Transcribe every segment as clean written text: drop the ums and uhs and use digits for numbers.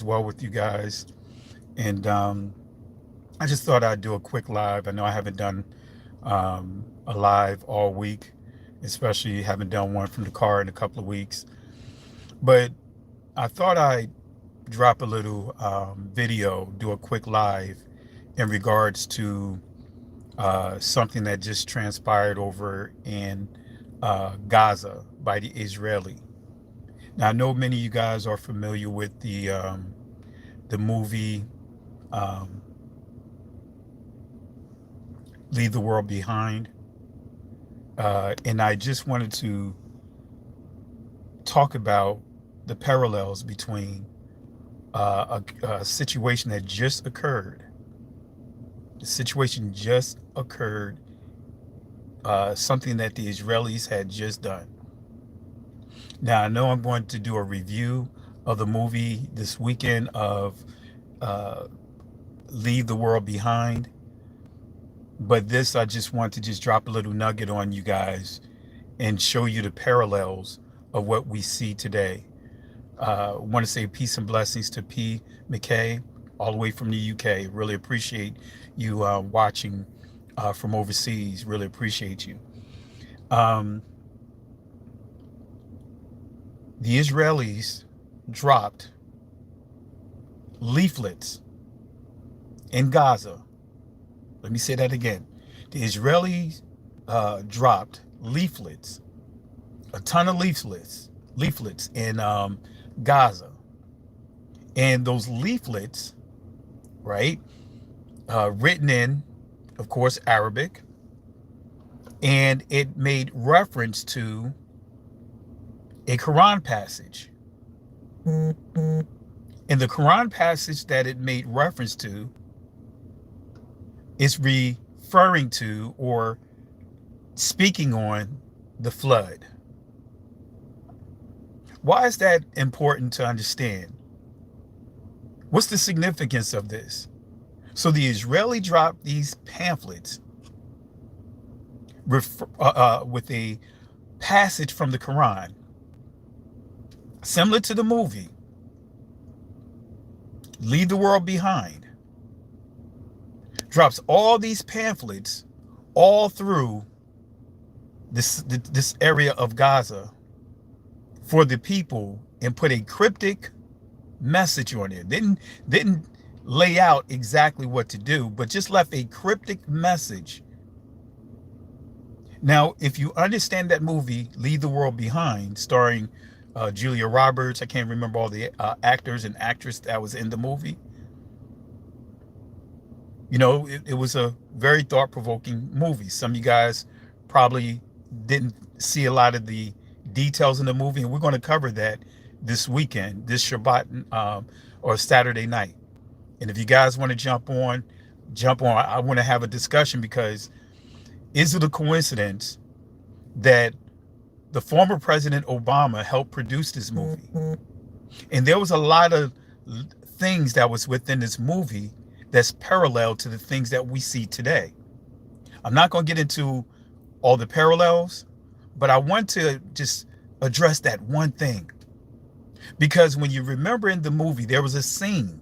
well with you guys. And I just thought I'd do a quick live. I know I haven't done a live all week, especially haven't done one from the car in a couple of weeks. But I thought I'd drop a little video, do a quick live in regards to something that just transpired over in Gaza by the Israeli. Now, I know many of you guys are familiar with the movie um, Leave the World Behind. And I just wanted to talk about the parallels between a situation that just occurred. The situation just occurred, something that the Israelis had just done. Now, I know I'm going to do a review of the movie this weekend of uh, Leave the World Behind. But this, I just want to just drop a little nugget on you guys and show you the parallels of what we see today. I want to say peace and blessings to P. McKay, all the way from the UK. Really appreciate you watching from overseas. Really appreciate you. Um, the Israelis dropped leaflets in Gaza. Let me say that again. The Israelis dropped leaflets, a ton of leaflets in Gaza. And those leaflets, right, written in, of course, Arabic, and it made reference to a Quran passage. And the Quran passage that it made reference to is referring to or speaking on the flood. Why is that important to understand? What's the significance of this? So the Israeli dropped these pamphlets with a passage from the Quran, similar to the movie Leave the World Behind. Drops all these pamphlets all through this area of Gaza for the people and put a cryptic message on it. Didn't lay out exactly what to do, but just left a cryptic message. Now, if you understand that movie, Leave the World Behind, starring Julia Roberts, I can't remember all the actors and actress that was in the movie. You know, it was a very thought-provoking movie. Some of you guys probably didn't see a lot of the details in the movie, and we're going to cover that this weekend, this Shabbat or Saturday night. And if you guys want to jump on. I want to have a discussion, because is it a coincidence that the former President Obama helped produce this movie? And there was a lot of things that was within this movie that's parallel to the things that we see today. I'm not going to get into all the parallels, but I want to just address that one thing. Because when you remember in the movie, there was a scene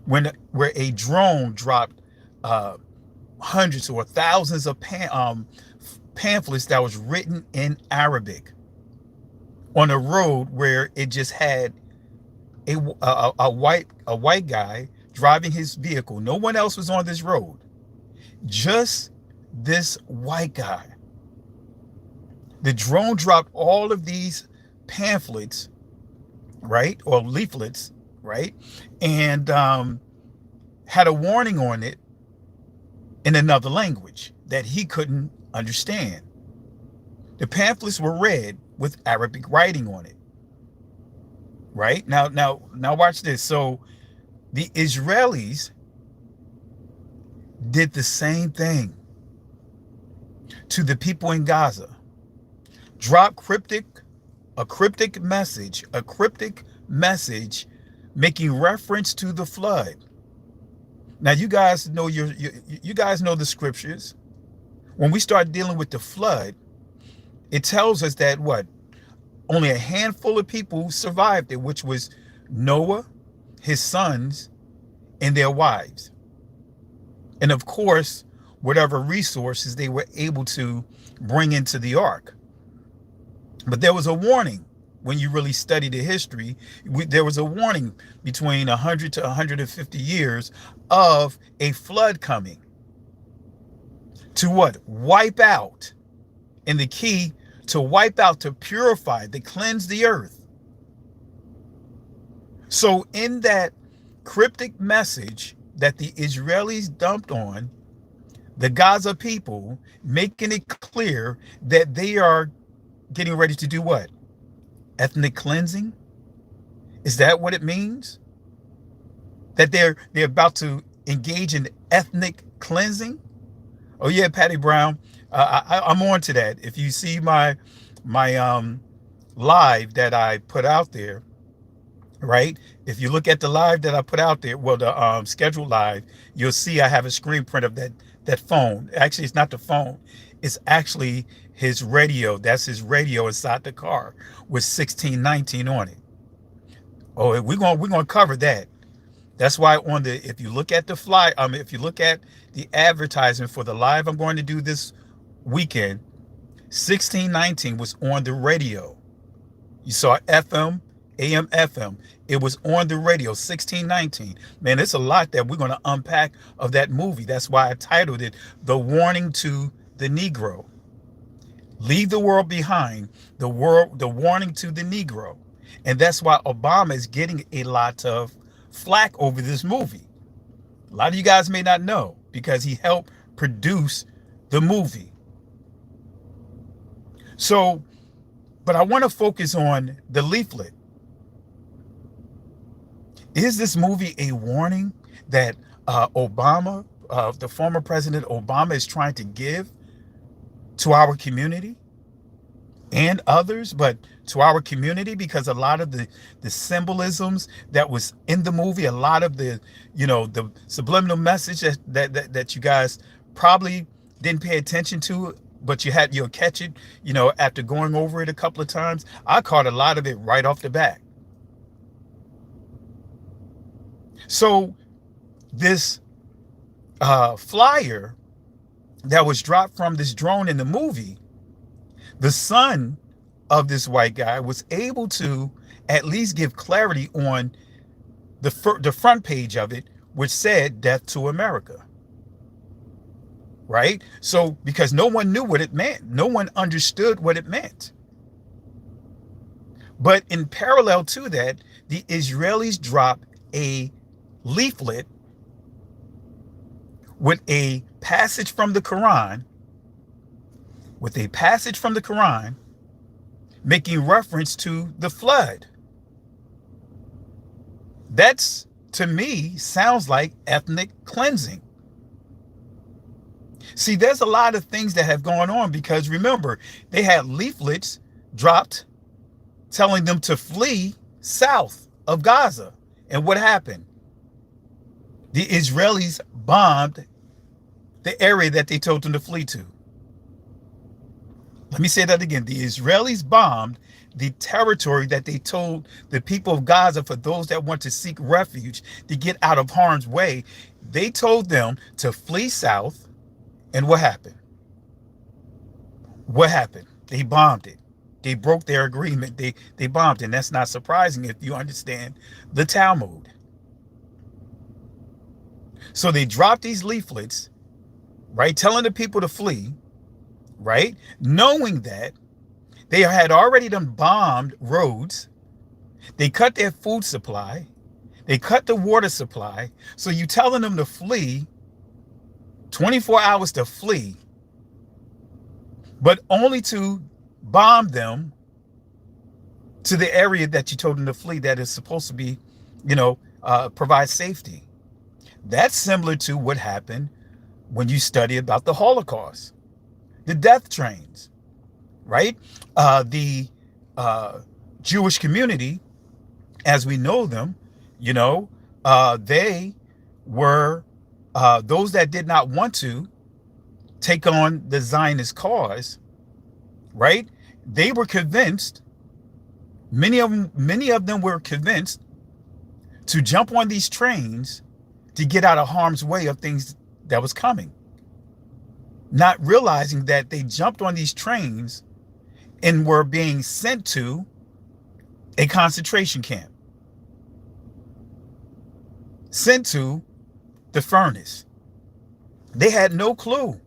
where a drone dropped hundreds or thousands of pamphlets that was written in Arabic on a road where it just had a white guy driving his vehicle. No one else was on this road. Just this white guy. The drone dropped all of these pamphlets, right? Or leaflets, right? And had a warning on it in another language that he couldn't understand. The pamphlets were read with Arabic writing on it. Right? Now watch this. So the Israelis did the same thing to the people in Gaza. Drop a cryptic message making reference to the flood. Now you guys know you guys know the scriptures. When we start dealing with the flood, it tells us that only a handful of people survived it, which was Noah, his sons and their wives. And of course, whatever resources they were able to bring into the ark. But there was a warning when you really study the history. There was a warning between 100 to 150 years of a flood coming to what? Wipe out. And the key to wipe out, to purify, to cleanse the earth. So in that cryptic message that the Israelis dumped on the Gaza people, making it clear that they are getting ready to do what? Ethnic cleansing? Is that what it means? That they're about to engage in ethnic cleansing? Oh yeah, Patty Brown, I'm on to that. If you see my live that I put out there, right? If you look at the live that I put out there, well, the scheduled live, you'll see I have a screen print of that phone. Actually, it's not the phone. It's actually his radio. That's his radio inside the car with 1619 on it. Oh, we're gonna cover that. That's why if you look at the if you look at the advertisement for the live I'm going to do this weekend, 1619 was on the radio. You saw FM, AM, FM. It was on the radio, 1619. Man, it's a lot that we're going to unpack of that movie. That's why I titled it The Warning to the Negro. Leave the world behind, the warning to the Negro. And that's why Obama is getting a lot of flack over this movie. A lot of you guys may not know because he helped produce the movie. So, but I want to focus on the leaflet. Is this movie a warning that Obama, the former President Obama, is trying to give to our community and others, but to our community? Because a lot of the symbolisms that was in the movie, a lot of the subliminal message that you guys probably didn't pay attention to, but you'll catch it, after going over it a couple of times. I caught a lot of it right off the bat. So this flyer that was dropped from this drone in the movie, the son of this white guy was able to at least give clarity on the front page of it, which said "Death to America." Right? So because no one knew what it meant, no one understood what it meant. But in parallel to that, the Israelis dropped a leaflet with a passage from the Quran, making reference to the flood. That's, to me, sounds like ethnic cleansing. See, there's a lot of things that have gone on because remember, they had leaflets dropped telling them to flee south of Gaza. And what happened? The Israelis bombed the area that they told them to flee to. Let me say that again. The Israelis bombed the territory that they told the people of Gaza, for those that want to seek refuge, to get out of harm's way. They told them to flee south. And what happened? What happened? They bombed it. They broke their agreement. They bombed it. And that's not surprising if you understand the Talmud. So they dropped these leaflets, right, telling the people to flee, right, knowing that they had already done bombed roads. They cut their food supply. They cut the water supply. So you telling them to flee, 24 hours to flee, but only to bomb them to the area that you told them to flee that is supposed to be, provide safety. That's similar to what happened when you study about the Holocaust, the death trains, right? The Jewish community, as we know them, they were those that did not want to take on the Zionist cause, right? They were convinced, many of them were convinced to jump on these trains to get out of harm's way of things that was coming, not realizing that they jumped on these trains and were being sent to a concentration camp, sent to the furnace. They had no clue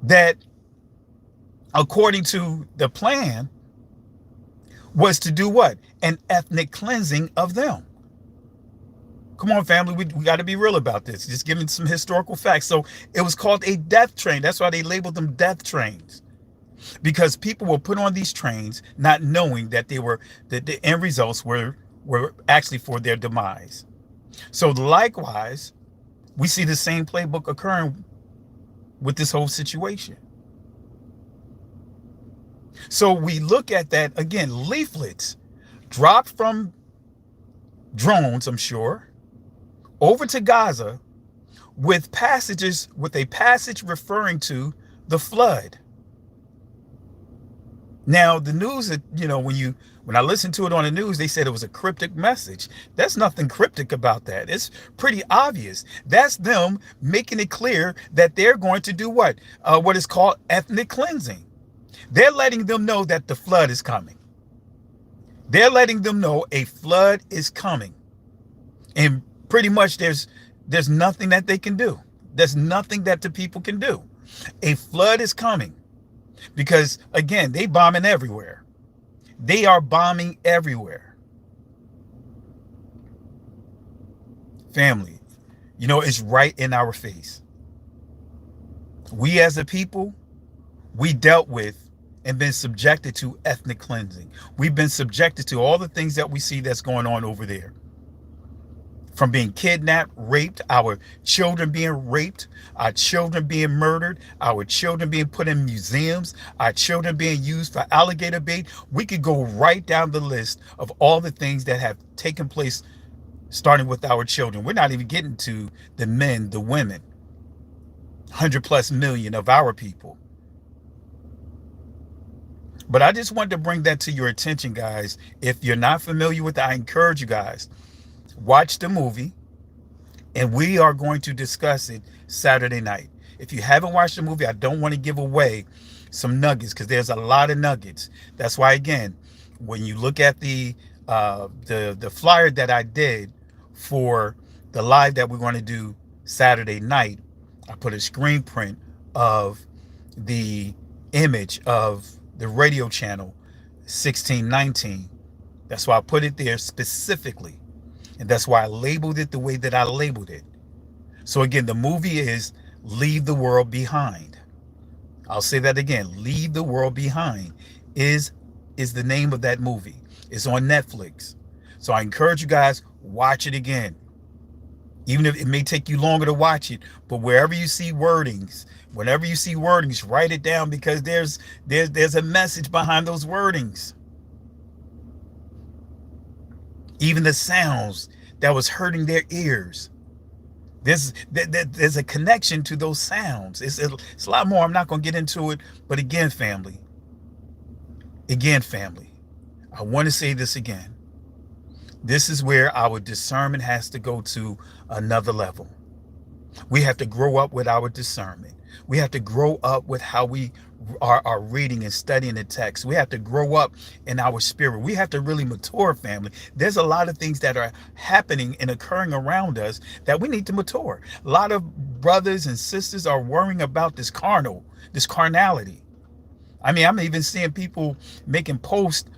that, according to the plan, was to do what? An ethnic cleansing of them. Come on, family, we got to be real about this. Just giving some historical facts. So it was called a death train. That's why they labeled them death trains, because people were put on these trains not knowing that they were, that the end results were actually for their demise. So likewise, we see the same playbook occurring with this whole situation. So we look at that again, leaflets dropped from drones, I'm sure, over to Gaza with passages, with a passage referring to the flood. Now, the news, when I listened to it on the news, they said it was a cryptic message. There's nothing cryptic about that. It's pretty obvious. That's them making it clear that they're going to do what? What is called ethnic cleansing. They're letting them know that the flood is coming. They're letting them know a flood is coming. And pretty much there's nothing that they can do. There's nothing that the people can do. A flood is coming. Because, again, they bombing everywhere. They are bombing everywhere. Family, it's right in our face. We as a people, we dealt with and been subjected to ethnic cleansing. We've been subjected to all the things that we see that's going on over there. From being kidnapped, raped, our children being raped, our children being murdered, our children being put in museums, our children being used for alligator bait. We could go right down the list of all the things that have taken place, starting with our children. We're not even getting to the men, the women, 100+ million of our people. But I just wanted to bring that to your attention, guys. If you're not familiar with it, I encourage you guys, watch the movie, and we are going to discuss it Saturday night. If you haven't watched the movie, I don't want to give away some nuggets, because there's a lot of nuggets. That's why, again, when you look at the flyer that I did for the live that we're going to do Saturday night, I put a screen print of the image of the radio channel 1619. That's why I put it there specifically. And that's why I labeled it the way that I labeled it. So again, the movie is Leave the World Behind. I'll say that again. Leave the World Behind is the name of that movie. It's on Netflix. So I encourage you guys, watch it again. Even if it may take you longer to watch it, but wherever you see wordings, whenever you see wordings, write it down, because there's a message behind those wordings. Even the sounds that was hurting their ears. There's a connection to those sounds. It's a lot more. I'm not going to get into it. But again, family, I want to say this again. This is where our discernment has to go to another level. We have to grow up with our discernment. We have to grow up with how we are reading and studying the text. We have to grow up in our spirit. We have to really mature, family. There's a lot of things that are happening and occurring around us that we need to mature. A lot of brothers and sisters are worrying about this carnality. I mean, I'm even seeing people making posts,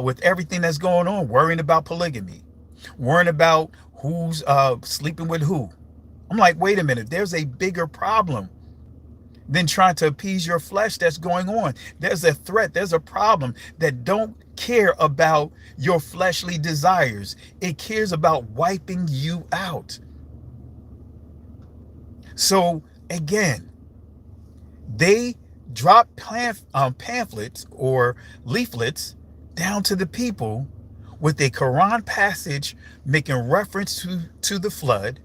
with everything that's going on, worrying about polygamy, worrying about who's sleeping with who. I'm like, wait a minute, there's a bigger problem than trying to appease your flesh that's going on. There's a threat, there's a problem that don't care about your fleshly desires. It cares about wiping you out. So again, they drop pamphlets or leaflets down to the people with a Quran passage making reference to the flood,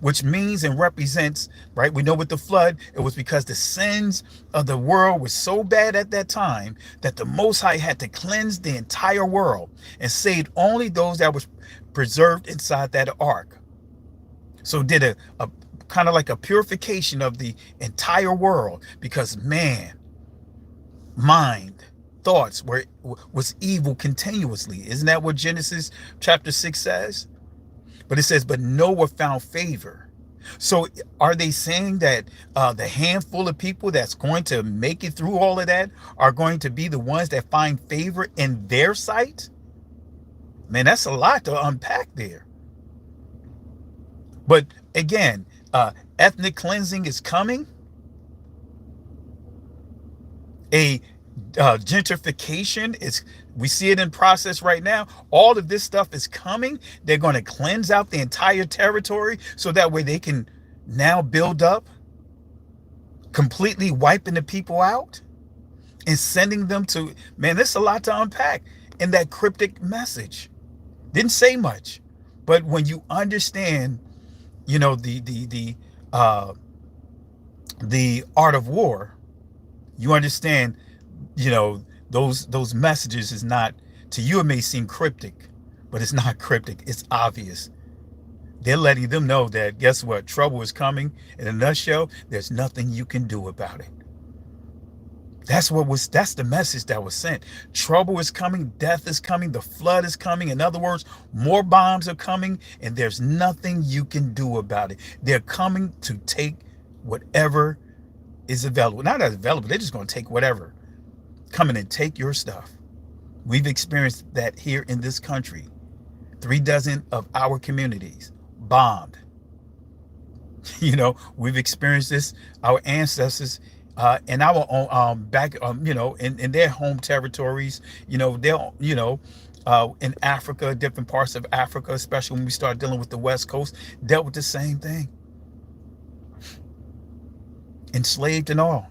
which means and represents, right? We know with the flood, it was because the sins of the world were so bad at that time that the Most High had to cleanse the entire world and saved only those that was preserved inside that ark. So did a kind of like a purification of the entire world, because man, mind, thoughts was evil continuously. Isn't that what Genesis chapter 6 says? But it says, but Noah found favor. So are they saying that the handful of people that's going to make it through all of that are going to be the ones that find favor in their sight? Man, that's a lot to unpack there. But again, ethnic cleansing is coming. A gentrification is, we see it in process right now. All of this stuff is coming. They're going to cleanse out the entire territory so that way they can now build up, completely wiping the people out and sending them to, man, there's a lot to unpack in that cryptic message. Didn't say much, but when you understand, you know, the art of war, you understand, you know, those messages is not, to you it may seem cryptic, but it's not cryptic. It's obvious. They're letting them know that, guess what, trouble is coming. In a nutshell, there's nothing you can do about it. That's the message that was sent. Trouble is coming, death is coming, the flood is coming. In other words, more bombs are coming, and there's nothing you can do about it. They're coming to take whatever is available. Not as available, they're just going to take whatever. Coming and take your stuff. We've experienced that here in this country. 36 of our communities bombed. You know, we've experienced this, our ancestors in our own back, you know, in their home territories, you know, they'll, you know, in Africa, different parts of Africa, especially when we start dealing with the West Coast, dealt with the same thing. Enslaved and all.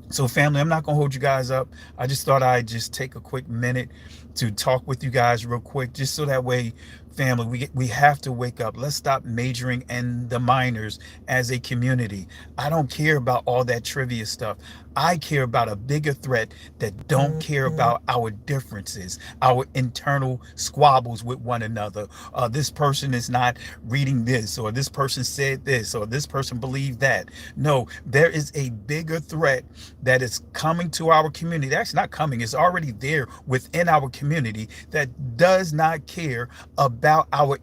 So family, I'm not going to hold you guys up. I just thought I'd just take a quick minute to talk with you guys real quick, just so that way, family, we have to wake up. Let's stop majoring in the minors as a community. I don't care about all that trivia stuff. I care about a bigger threat that don't care about our differences, our internal squabbles with one another. This person is not reading this, or this person said this, or this person believed that. No, there is a bigger threat that is coming to our community. That's not coming, it's already there within our community, that does not care about our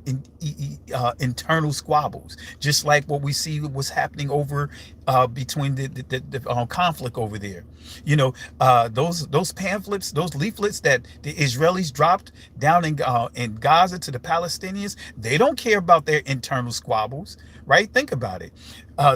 internal squabbles. Just like what we see was happening over between the conflict over there. You know, those pamphlets, those leaflets that the Israelis dropped down in Gaza to the Palestinians, they don't care about their internal squabbles, right? Think about it.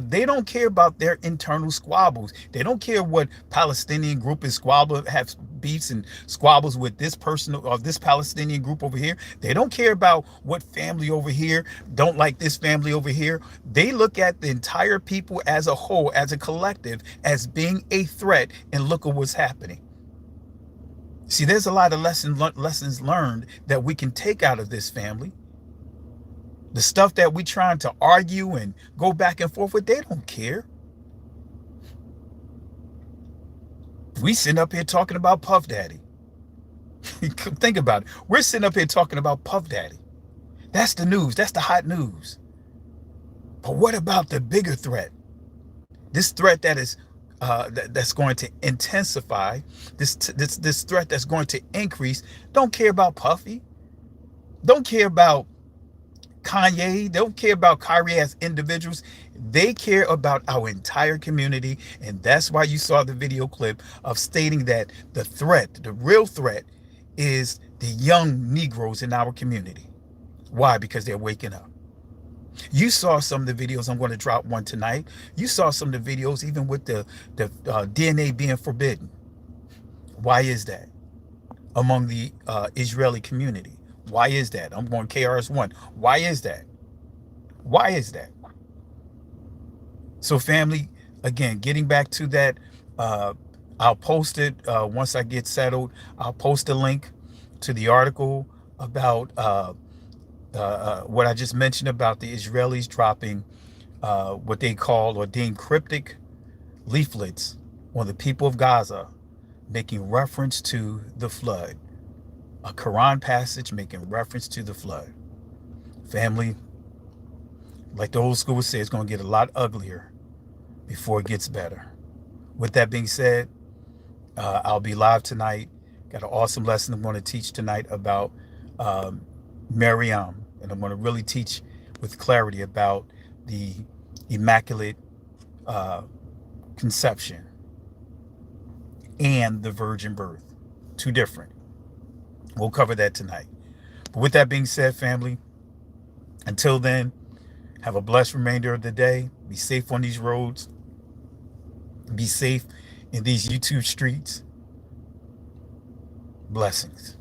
They don't care about their internal squabbles. They don't care what Palestinian group is have beefs and squabbles with this person or this Palestinian group over here. They don't care about what family over here don't like this family over here. They look at the entire people as a whole, as a collective, as being a threat, and look at what's happening. See, there's a lot of lessons learned that we can take out of this, family. The stuff that we trying to argue and go back and forth with, they don't care. We sitting up here talking about Puff Daddy. Think about it. We're sitting up here talking about Puff Daddy. That's the news. That's the hot news. But what about the bigger threat? This threat that is that's going to intensify. This threat that's going to increase. Don't care about Puffy. Don't care about Kanye. They don't care about Kyrie as individuals. They care about our entire community. And that's why you saw the video clip of stating that the threat, the real threat, is the young Negroes in our community. Why? Because they're waking up. You saw some of the videos. I'm going to drop one tonight. You saw some of the videos, even with the DNA being forbidden. Why is that? Among the Israeli community. Why is that? I'm going KRS-One. Why is that? Why is that? So family, again, getting back to that, I'll post it once I get settled. I'll post a link to the article about what I just mentioned about the Israelis dropping what they call or deem cryptic leaflets on the people of Gaza, making reference to the flood, a Quran passage making reference to the flood. Family, like the old school would say, it's going to get a lot uglier before it gets better. With that being said, I'll be live tonight. Got an awesome lesson I'm going to teach tonight about um, Miriam, and I'm going to really teach with clarity about the Immaculate uh, Conception and the virgin birth. Two different. We'll cover that tonight. But with that being said, family, until then, have a blessed remainder of the day. Be safe on these roads. Be safe in these YouTube streets. Blessings.